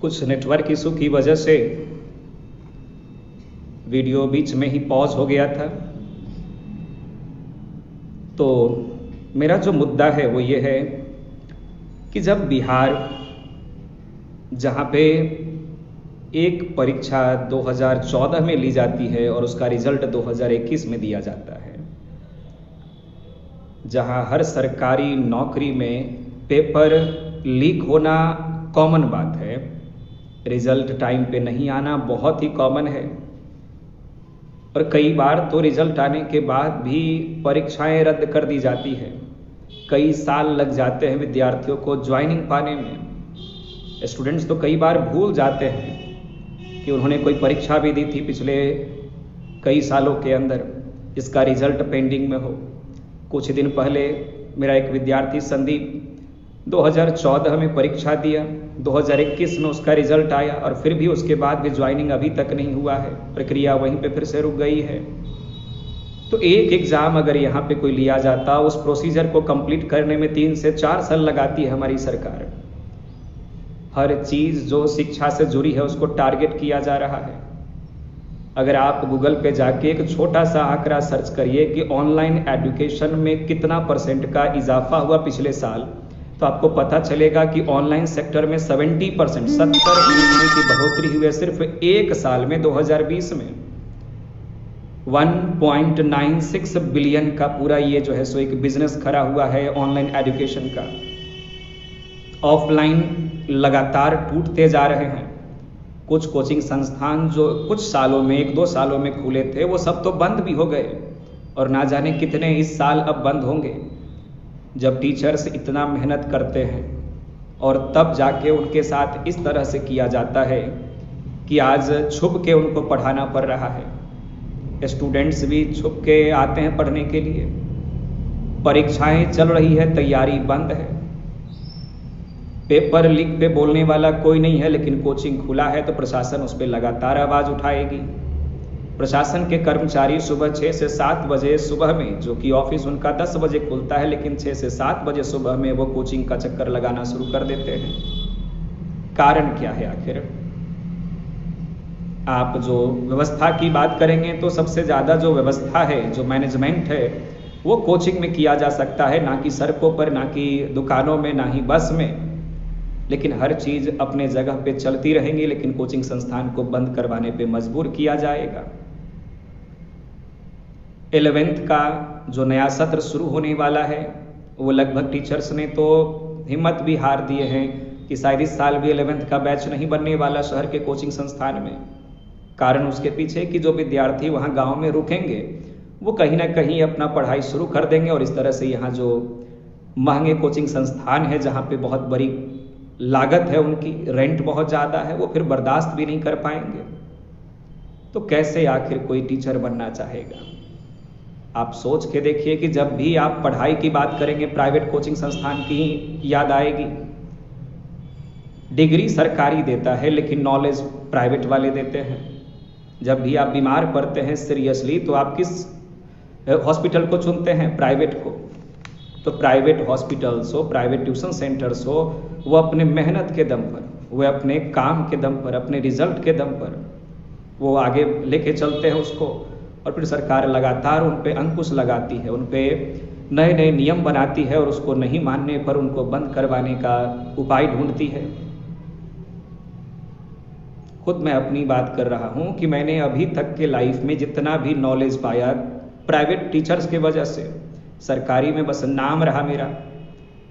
कुछ network issue की वजह से वीडियो बीच में ही पॉज हो गया था। तो मेरा जो मुद्दा है वो ये है कि जब बिहार, जहाँ पे एक परीक्षा 2014 में ली जाती है और उसका रिजल्ट 2021 में दिया जाता है, जहाँ हर सरकारी नौकरी में पेपर लीक होना कॉमन बात है, रिजल्ट टाइम पे नहीं आना बहुत ही कॉमन है, और कई बार तो रिजल्ट आने के बाद भी परीक्षाएं रद्द कर दी जाती है। कई साल लग जाते हैं विद्यार्थियों को ज्वाइनिंग पाने में। स्टूडेंट्स तो कई बार भूल जाते हैं कि उन्होंने कोई परीक्षा भी दी थी पिछले कई सालों के अंदर, जिसका रिजल्ट पेंडिंग में हो। कुछ दिन पहले मेरा एक विद्यार्थी संदीप 2014 में परीक्षा दिया, 2021 में उसका रिजल्ट आया और फिर भी उसके बाद भी ज्वाइनिंग अभी तक नहीं हुआ है, प्रक्रिया वहीं पे फिर से रुक गई है। तो एक एग्ज़ाम अगर यहाँ पे कोई लिया जाता, उस प्रोसीजर को कंप्लीट करने में 3 से 4 साल लगाती है हमारी सरकार। हर चीज़ जो शिक्षा से जुड़ी है उसको टारगेट किया जा रहा है। अगर आप गूगल पे जाके एक छोटा सा आंकड़ा सर्च करिए कि ऑनलाइन एजुकेशन में कितना % का इजाफा हुआ पिछले साल, तो आपको पता चलेगा कि ऑनलाइन सेक्टर में 70% 70% की बढ़ोतरी हुई है सिर्फ एक साल में। 2020 में 1.96 बिलियन का पूरा ये जो है सो एक बिजनेस खड़ा हुआ है ऑनलाइन एजुकेशन का। ऑफलाइन लगातार टूटते जा रहे हैं। कुछ कोचिंग संस्थान जो कुछ सालों में 1-2 सालों में खुले थे वो सब तो बंद भी हो गए, और ना जाने कितने इस साल अब बंद होंगे। जब टीचर्स इतना मेहनत करते हैं और तब जाके उनके साथ इस तरह से किया जाता है कि आज छुप के उनको पढ़ाना पड़ रहा है। स्टूडेंट्स भी छुप के आते हैं पढ़ने के लिए। परीक्षाएं चल रही है, तैयारी बंद है। पेपर लीक पे बोलने वाला कोई नहीं है, लेकिन कोचिंग खुला है तो प्रशासन उस पर लगातार आवाज़ उठाएगी। प्रशासन के कर्मचारी सुबह 6 से 7 बजे सुबह में, जो कि ऑफिस उनका 10 बजे खुलता है, लेकिन 6 से 7 बजे सुबह में वो कोचिंग का चक्कर लगाना शुरू कर देते हैं। कारण क्या है आखिर? आप जो व्यवस्था की बात करेंगे तो सबसे ज़्यादा जो व्यवस्था है, जो मैनेजमेंट है, वो कोचिंग में किया जा सकता है, ना कि सड़कों पर, ना कि दुकानों में, ना ही बस में। लेकिन हर चीज़ अपने जगह पे चलती रहेंगी, लेकिन कोचिंग संस्थान को बंद करवाने पे मजबूर किया जाएगा। 11th का जो नया सत्र शुरू होने वाला है, वो लगभग टीचर्स ने तो हिम्मत भी हार दिए हैं कि शायद इस साल भी 11th का बैच नहीं बनने वाला शहर के कोचिंग संस्थान में। कारण उसके पीछे कि जो विद्यार्थी वहाँ गांव में रुकेंगे वो कहीं ना कहीं अपना पढ़ाई शुरू कर देंगे, और इस तरह से यहाँ जो महंगे कोचिंग संस्थान है, जहाँ पे बहुत बड़ी लागत है, उनकी रेंट बहुत ज़्यादा है, वो फिर बर्दाश्त भी नहीं कर पाएंगे। तो कैसे आखिर कोई टीचर बनना चाहेगा? आप सोच के देखिए कि जब भी आप पढ़ाई की बात करेंगे, प्राइवेट कोचिंग संस्थान की याद आएगी। डिग्री सरकारी देता है, लेकिन नॉलेज प्राइवेट वाले देते हैं। जब भी आप बीमार पड़ते हैं सीरियसली, तो आप किस हॉस्पिटल को चुनते हैं? प्राइवेट को। तो प्राइवेट हॉस्पिटल्स हो, प्राइवेट ट्यूशन सेंटर्स हो, वो अपने मेहनत के दम पर, वो अपने काम के दम पर, अपने रिजल्ट के दम पर वो आगे लेके चलते हैं उसको, और फिर सरकार लगातार उन पे अंकुश लगाती है, उन पे नए नए नियम बनाती है, और उसको नहीं मानने पर उनको बंद करवाने का उपाय ढूंढती है। खुद मैं अपनी बात कर रहा हूँ कि मैंने अभी तक के लाइफ में जितना भी नॉलेज पाया प्राइवेट टीचर्स के वजह से, सरकारी में बस नाम रहा मेरा।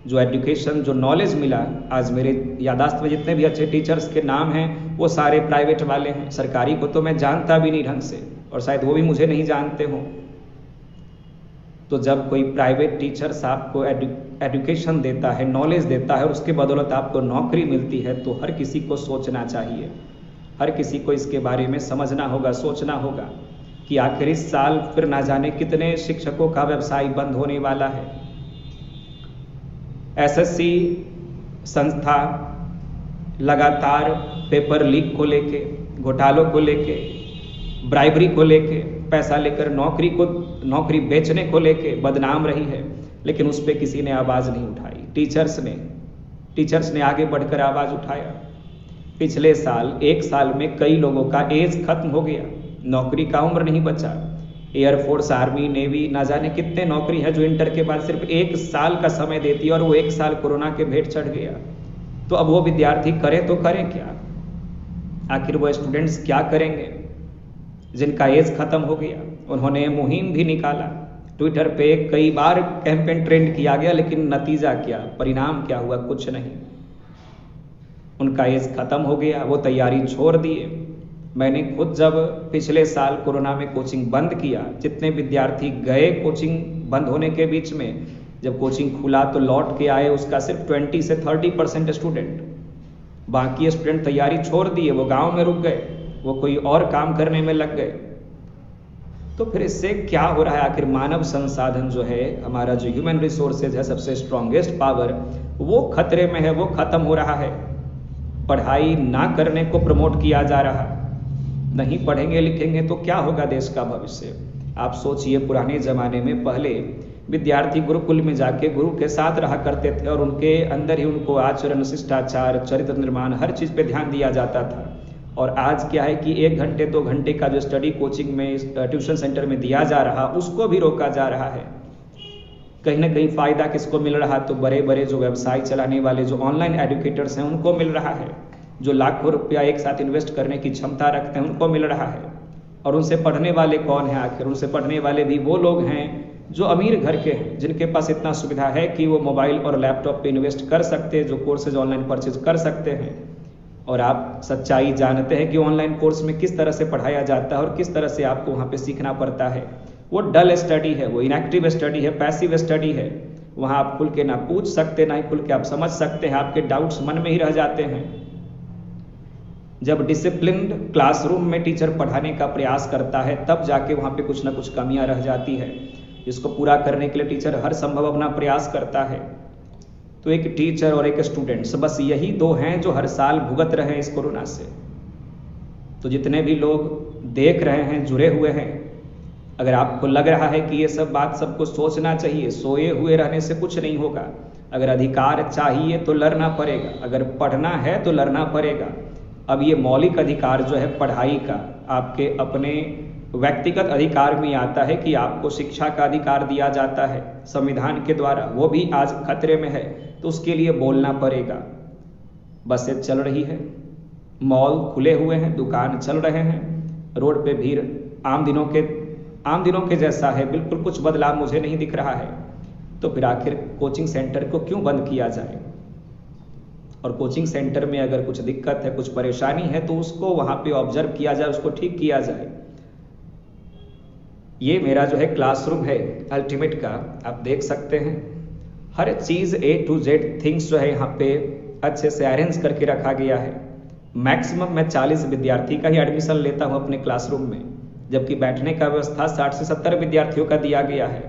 जो एजुकेशन, जो नॉलेज मिला, आज मेरे यादाश्त में जितने भी अच्छे टीचर्स के नाम हैं वो सारे प्राइवेट वाले हैं। सरकारी को तो मैं जानता भी नहीं ढंग से, और शायद वो भी मुझे नहीं जानते हों। तो जब कोई प्राइवेट टीचर्स आपको एजुकेशन देता है, नॉलेज देता है, और उसके बदौलत आपको नौकरी मिलती है, तो हर किसी को सोचना चाहिए, हर किसी को इसके बारे में समझना होगा, सोचना होगा कि आखिर इस साल फिर ना जाने कितने शिक्षकों का व्यवसाय बंद होने वाला है। एसएससी संस्था लगातार पेपर लीक को लेके, घोटालों को लेके, ब्राइबरी को लेके, पैसा लेकर नौकरी बेचने को लेके बदनाम रही है, लेकिन उस पर किसी ने आवाज़ नहीं उठाई। टीचर्स ने आगे बढ़कर आवाज़ उठाया। पिछले साल 1 साल में कई लोगों का एज खत्म हो गया, नौकरी का उम्र नहीं बचा। एयरफोर्स, आर्मी, नेवी, ना जाने कितने नौकरी है जो इंटर के बाद सिर्फ 1 साल का समय देती है और वो 1 साल कोरोना के भेंट चढ़ गया। तो अब वो विद्यार्थी करे तो करे क्या? आखिर वो स्टूडेंट्स क्या करेंगे जिनका एज खत्म हो गया? उन्होंने मुहिम भी निकाला, ट्विटर पे कई बार कैंपेन ट्रेंड किया गया, लेकिन नतीजा क्या, परिणाम क्या हुआ? कुछ नहीं। उनका एज खत्म हो गया, वो तैयारी छोड़ दिए। मैंने खुद जब पिछले साल कोरोना में कोचिंग बंद किया, जितने विद्यार्थी गए कोचिंग बंद होने के बीच में, जब कोचिंग खुला तो लौट के आए उसका सिर्फ 20 से 30% स्टूडेंट। बाकी स्टूडेंट तैयारी छोड़ दिए, वो गांव में रुक गए, वो कोई और काम करने में लग गए। तो फिर इससे क्या हो रहा है? आखिर मानव संसाधन जो है, हमारा जो ह्यूमन रिसोर्सेज है, सबसे स्ट्रॉन्गेस्ट पावर, वो खतरे में है, वो खत्म हो रहा है। पढ़ाई ना करने को प्रमोट किया जा रहा। नहीं पढ़ेंगे लिखेंगे तो क्या होगा देश का भविष्य? आप सोचिए, पुराने जमाने में पहले विद्यार्थी गुरुकुल में जाके गुरु के साथ रहा करते थे और उनके अंदर ही उनको आचरण, शिष्टाचार, चरित्र निर्माण, हर चीज पे ध्यान दिया जाता था। और आज क्या है कि 1 घंटे 2 घंटे का जो स्टडी कोचिंग में, ट्यूशन सेंटर में दिया जा रहा, उसको भी रोका जा रहा है। कहीं ना कहीं फायदा किसको मिल रहा? तो बड़े बड़े जो व्यवसाय चलाने वाले जो ऑनलाइन एजुकेटर्स हैं उनको मिल रहा है, जो लाखों रुपया एक साथ इन्वेस्ट करने की क्षमता रखते हैं उनको मिल रहा है। और उनसे पढ़ने वाले कौन है? आखिर उनसे पढ़ने वाले भी वो लोग हैं जो अमीर घर के हैं, जिनके पास इतना सुविधा है कि वो मोबाइल और लैपटॉप पे इन्वेस्ट कर सकते हैं, जो कोर्सेज ऑनलाइन परचेज कर सकते हैं। और आप सच्चाई जानते हैं कि ऑनलाइन कोर्स में किस तरह से पढ़ाया जाता है और किस तरह से आपको वहाँ पे सीखना पड़ता है। वो डल स्टडी है, वो इनएक्टिव स्टडी है, पैसिव स्टडी है। वहाँ आप खुल के ना पूछ सकते, ना ही खुल के आप समझ सकते हैं, आपके डाउट्स मन में ही रह जाते हैं। जब डिसिप्लिन्ड क्लासरूम में टीचर पढ़ाने का प्रयास करता है, तब जाके वहाँ पे कुछ ना कुछ कमियां रह जाती है, जिसको पूरा करने के लिए टीचर हर संभव अपना प्रयास करता है। तो एक टीचर और एक स्टूडेंट्स, बस यही 2 हैं जो हर साल भुगत रहे हैं इस कोरोना से। तो जितने भी लोग देख रहे हैं, जुड़े हुए हैं, अगर आपको लग रहा है कि ये सब बात सबको सोचना चाहिए, सोए हुए रहने से कुछ नहीं होगा। अगर अधिकार चाहिए तो लड़ना पड़ेगा, अगर पढ़ना है तो लड़ना पड़ेगा। अब ये मौलिक अधिकार जो है पढ़ाई का, आपके अपने व्यक्तिगत अधिकार में आता है कि आपको शिक्षा का अधिकार दिया जाता है संविधान के द्वारा, वो भी आज खतरे में है। तो उसके लिए बोलना पड़ेगा। बसें चल रही है, मॉल खुले हुए हैं, दुकान चल रहे हैं, रोड पे भीड़ आम दिनों के जैसा है, बिल्कुल कुछ बदलाव मुझे नहीं दिख रहा है। तो फिर आखिर कोचिंग सेंटर को क्यों बंद किया जाए? और कोचिंग सेंटर में अगर कुछ दिक्कत है, कुछ परेशानी है, तो उसको वहां पे ऑब्जर्व किया जाए, उसको ठीक किया जाए। ये मेरा जो है क्लासरूम है अल्टीमेट का, आप देख सकते हैं हर चीज A to Z थिंग्स जो है यहाँ पे अच्छे से अरेंज करके रखा गया है। मैक्सिमम मैं 40 विद्यार्थी का ही एडमिशन लेता हूँ अपने क्लासरूम में, जबकि बैठने का व्यवस्था 60 से 70 विद्यार्थियों का दिया गया है।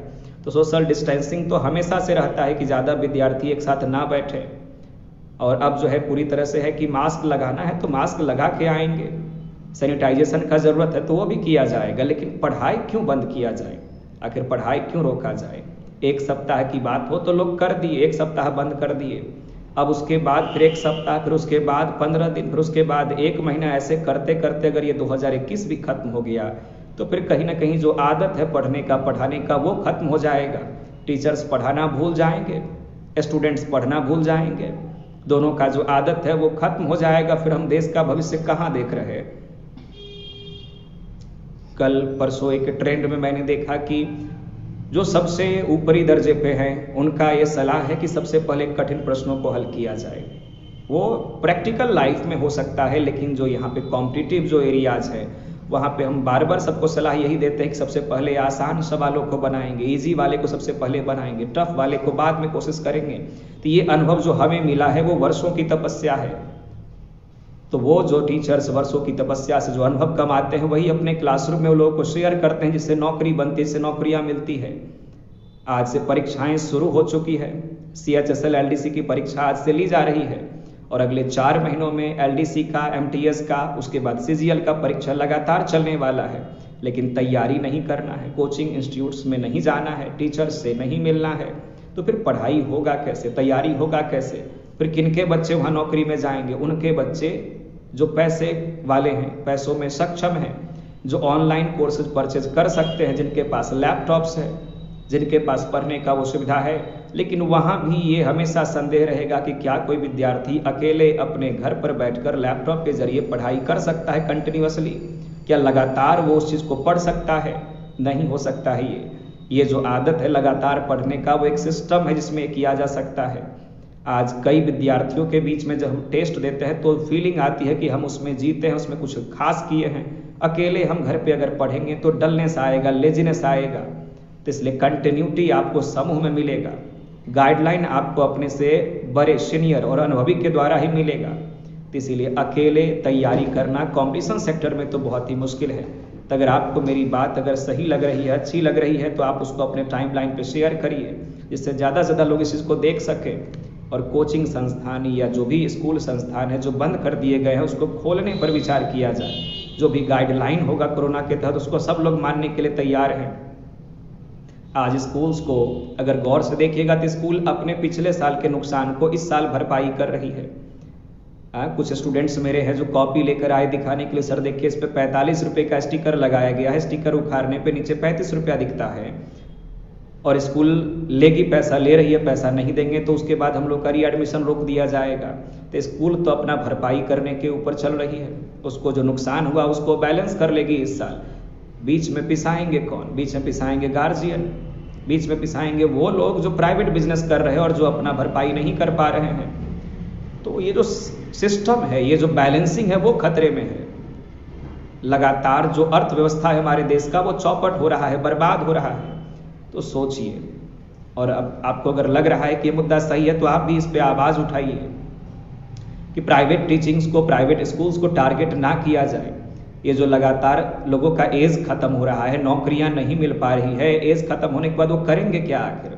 तो सोशल डिस्टेंसिंग तो हमेशा से रहता है कि ज़्यादा विद्यार्थी एक साथ ना बैठे। और अब जो है पूरी तरह से है कि मास्क लगाना है तो मास्क लगा के आएंगे, सैनिटाइजेशन का ज़रूरत है तो वो भी किया जाएगा। लेकिन पढ़ाई क्यों बंद किया जाए? आखिर पढ़ाई क्यों रोका जाए? 1 सप्ताह की बात हो तो लोग कर दिए, 1 सप्ताह बंद कर दिए, अब उसके बाद फिर 1 सप्ताह, फिर उसके बाद 15 दिन, फिर उसके बाद 1 महीना, ऐसे करते करते अगर ये 2021 भी खत्म हो गया तो फिर कहीं ना कहीं जो आदत है पढ़ने का, पढ़ाने का, वो खत्म हो जाएगा। टीचर्स पढ़ाना भूल जाएंगे, स्टूडेंट्स पढ़ना भूल जाएंगे, दोनों का जो आदत है वो खत्म हो जाएगा। फिर हम देश का भविष्य कहाँ देख रहे हैं? कल परसों एक ट्रेंड में मैंने देखा कि जो सबसे ऊपरी दर्जे पे हैं उनका ये सलाह है कि सबसे पहले कठिन प्रश्नों को हल किया जाए। वो प्रैक्टिकल लाइफ में हो सकता है, लेकिन जो यहाँ पे कॉम्पिटिटिव जो एरियाज है वहाँ पे हम बार बार सबको सलाह यही देते हैं कि सबसे पहले आसान सवालों को बनाएंगे, इजी वाले को सबसे पहले बनाएंगे, टफ वाले को बाद में कोशिश करेंगे। तो ये अनुभव जो हमें मिला है वो वर्षों की तपस्या है। तो वो जो टीचर्स वर्षों की तपस्या से जो अनुभव कमाते हैं वही अपने क्लासरूम में वो लोगों को शेयर करते हैं, जिससे नौकरी बनती है, जिससे नौकरियां मिलती है। आज से परीक्षाएं शुरू हो चुकी है, CHSL LDC की परीक्षा आज से ली जा रही है और अगले 4 महीनों में LDC का, MTS का, उसके बाद CGL का परीक्षा लगातार चलने वाला है। लेकिन तैयारी नहीं करना है, कोचिंग इंस्टीट्यूट्स में नहीं जाना है, टीचर्स से नहीं मिलना है, तो फिर पढ़ाई होगा कैसे, तैयारी होगा कैसे? फिर किनके बच्चे वहाँ नौकरी में जाएंगे? उनके बच्चे जो पैसे वाले हैं, पैसों में सक्षम हैं, जो ऑनलाइन कोर्सेज परचेज कर सकते हैं, जिनके पास लैपटॉप्स है, जिनके पास पढ़ने का वो सुविधा है, लेकिन वहाँ भी ये हमेशा संदेह रहेगा कि क्या कोई विद्यार्थी अकेले अपने घर पर बैठकर लैपटॉप के जरिए पढ़ाई कर सकता है कंटिन्यूअसली? क्या लगातार वो उस चीज़ को पढ़ सकता है? नहीं हो सकता है। ये जो आदत है लगातार पढ़ने का, वो एक सिस्टम है जिसमें किया जा सकता है। आज कई विद्यार्थियों के बीच में जब हम टेस्ट देते हैं तो फीलिंग आती है कि हम उसमें जीते हैं, उसमें कुछ खास किए हैं। अकेले हम घर पे अगर पढ़ेंगे तो डलनेस आएगा, लेजीनेस आएगा। तो इसलिए कंटिन्यूटी आपको समूह में मिलेगा, गाइडलाइन आपको अपने से बड़े सीनियर और अनुभवी के द्वारा ही मिलेगा। तो इसीलिए अकेले तैयारी करना कॉम्पिटिशन सेक्टर में तो बहुत ही मुश्किल है। तो अगर आपको मेरी बात अगर सही लग रही है, अच्छी लग रही है, तो आप उसको अपने टाइमलाइन पे शेयर करिए, जिससे ज़्यादा से ज़्यादा लोग इस चीज़ को देख सकें। और कोचिंग संस्थान या जो भी स्कूल संस्थान है जो बंद कर दिए गए हैं, उसको खोलने पर विचार किया जाए। जो भी गाइडलाइन होगा कोरोना के तहत, उसको सब लोग मानने के लिए तैयार हैं। आज स्कूल्स को अगर गौर से देखिएगा तो स्कूल अपने पिछले साल के नुकसान को इस साल भरपाई कर रही है। कुछ स्टूडेंट्स मेरे हैं जो कॉपी लेकर आए दिखाने के लिए, सर देखिए इस पे 45 रुपये का स्टिकर लगाया गया है, स्टिकर उखाड़ने पे नीचे 35 रुपया दिखता है, और स्कूल लेगी पैसा, ले रही है, पैसा नहीं देंगे तो उसके बाद हम लोग का रीएडमिशन रोक दिया जाएगा। तो स्कूल तो अपना भरपाई करने के ऊपर चल रही है, उसको जो नुकसान हुआ उसको बैलेंस कर लेगी इस साल। बीच में पिसाएंगे कौन? बीच में पिसाएंगे गार्जियन, बीच में पिसाएंगे वो लोग जो प्राइवेट बिजनेस कर रहे हैं और जो अपना भरपाई नहीं कर पा रहे हैं। तो ये जो सिस्टम है, ये जो बैलेंसिंग है, वो खतरे में है। लगातार जो अर्थव्यवस्था है हमारे देश का, वो चौपट हो रहा है, बर्बाद हो रहा है। तो सोचिए, और अब आपको अगर लग रहा है कि ये मुद्दा सही है तो आप भी इस पे आवाज़ उठाइए कि प्राइवेट टीचिंग्स को, प्राइवेट स्कूल्स को टारगेट ना किया जाए। ये जो लगातार लोगों का एज खत्म हो रहा है, नौकरियां नहीं मिल पा रही है, एज खत्म होने के बाद वो करेंगे क्या आखिर?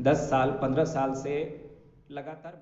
10 साल 15 साल से लगातार